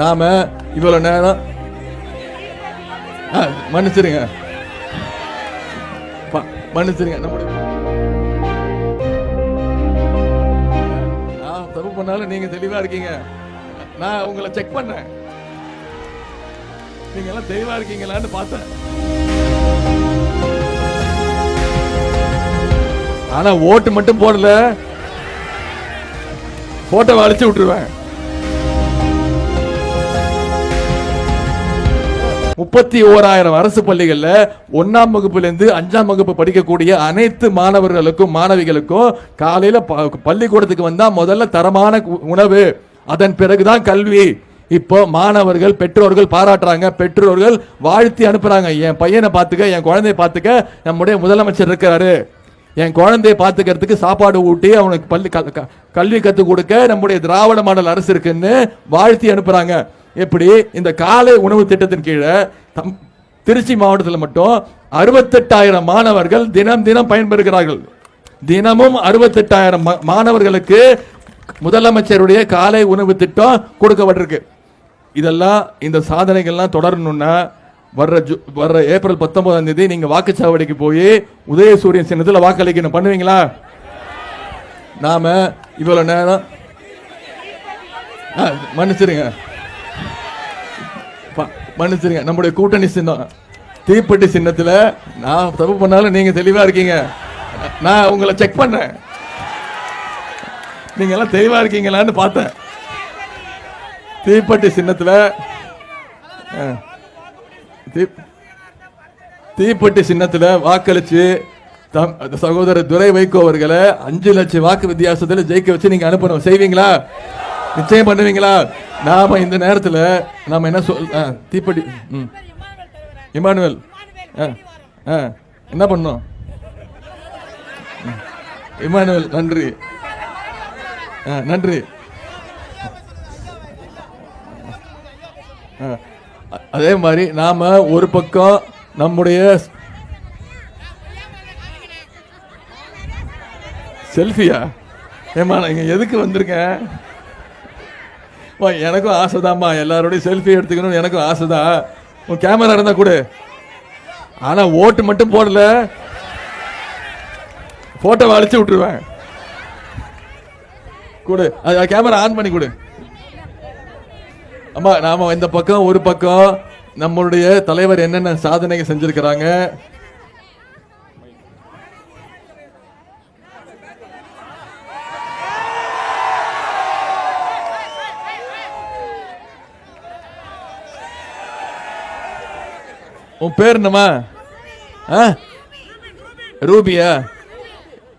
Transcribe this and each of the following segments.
நாம இவ்வளவு நேரம் மன்னிச்சிருங்க மன்னிச்சிருங்க. நம்முடைய நான் தப்பு பண்ணாலும் நீங்க தெளிவா இருக்கீங்க. நான் உங்களை செக் பண்ணேன், நீங்க எல்லாம் தெளிவா இருக்கீங்களான்னு பார்த்தேன். ஆனா ஓட்டு மட்டும் போடல, போட்டோ அழிச்சு விட்டுருவேன். 31,000 அரசு பள்ளிகள்ல 1ஆம் வகுப்புல இருந்து 5ஆம் வகுப்பு படிக்கக்கூடிய அனைத்து மாணவர்களுக்கும் மாணவிகளுக்கும் காலையில பள்ளிக்கூடத்துக்கு வந்தா முதல்ல தரமான உணவு, அதன் பிறகுதான் கல்வி. இப்போ மாணவர்கள் பெற்றோர்கள் பாராட்டுறாங்க, பெற்றோர்கள் வாழ்த்தி அனுப்புறாங்க. என் பையனை பார்த்துக்க, என் குழந்தைய பார்த்துக்க நம்முடைய முதலமைச்சர் இருக்கிறாரு, என் குழந்தைய பார்த்துக்கிறதுக்கு சாப்பாடு ஊட்டி அவனுக்கு கல்வி கற்றுக் கொடுக்க நம்முடைய திராவிட மாடல் அரசு இருக்குன்னு வாழ்த்தி அனுப்புறாங்க. எப்படி இந்த காலை உணவு திட்டத்தின் கீழே திருச்சி மாவட்டத்தில் மட்டும் 68,000 மாணவர்கள் தினம் தினம் பயன்பெறுகிறார்கள். தினமும் 68,000 மாணவர்களுக்கு முதலமைச்சருடைய காலை உணவு திட்டம் கொடுக்கப்பட்டிருக்கு. இதெல்லாம் இந்த சாதனைகள்லாம் தொடரணும்னா வர்ற ஏப்ரல் 19ஆம் தேதி நீங்க வாக்குச்சாவடிக்கு போய் உதயசூரியன் சின்னத்தில் வாக்களிக்கணும். பண்ணுவீங்களா? நாம இவ்வளவு நேரம் மன்னிச்சிருங்க மன்னிச்சிருங்க. நம்முடைய கூட்டணி சின்னம் தீப்பெட்டி சின்னத்தில் நான் தப்பு பண்ணாலும் நீங்க தெளிவா இருக்கீங்க. நான் உங்களை செக் பண்ணேன், நீங்க எல்லாம் தெளிவா இருக்கீங்களான்னு பார்த்தேன். தீப்பெட்டி சின்னத்தில் தீப்பெட்டி சின்னத்தில் வாக்களிச்சு சகோதரர் துரை வைகோ அவர்களை 5 லட்சம் வாக்கு வித்தியாசத்தில் ஜெயிக்க வச்சு நீங்க அனுப்பணும். செய்வீங்களா? நிச்சயம் பண்ணுவீங்களா? நாம இந்த நேரத்தில் நாம என்ன தீப்பெட்டி இமானுவேல் என்ன பண்ணோம்? இமானுவேல் நன்றி நன்றி. அதே மாதிரி நாம ஒரு பக்கம் நம்முடைய செல்ஃபியா ஏமா இங்க எதுக்கு வந்திருக்கேன்? எனக்கும் ஆசைதாம்மா, எல்லாரோடைய செல்ஃபி எடுத்துக்கணும், எனக்கும் ஆசைதான். உன் கேமரா இருந்தா கூட, ஆனா ஓட்டு மட்டும் போடல, போட்டோ அழிச்சு விட்டுருவேன். கொடு, கேமரா ஆன் பண்ணி கொடு. அம்மா நாம இந்த பக்கம் ஒரு பக்கம் நம்மளுடைய தலைவர் என்னென்ன சாதனைகள் செஞ்சிருக்கிறாங்க. உன் பேர் என்னம்மா? ரூபியா?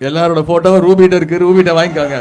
எல்லாரோட போட்டோவும் ரூபிட்ட இருக்கு, ரூபிட்ட வாங்கிக்காங்க.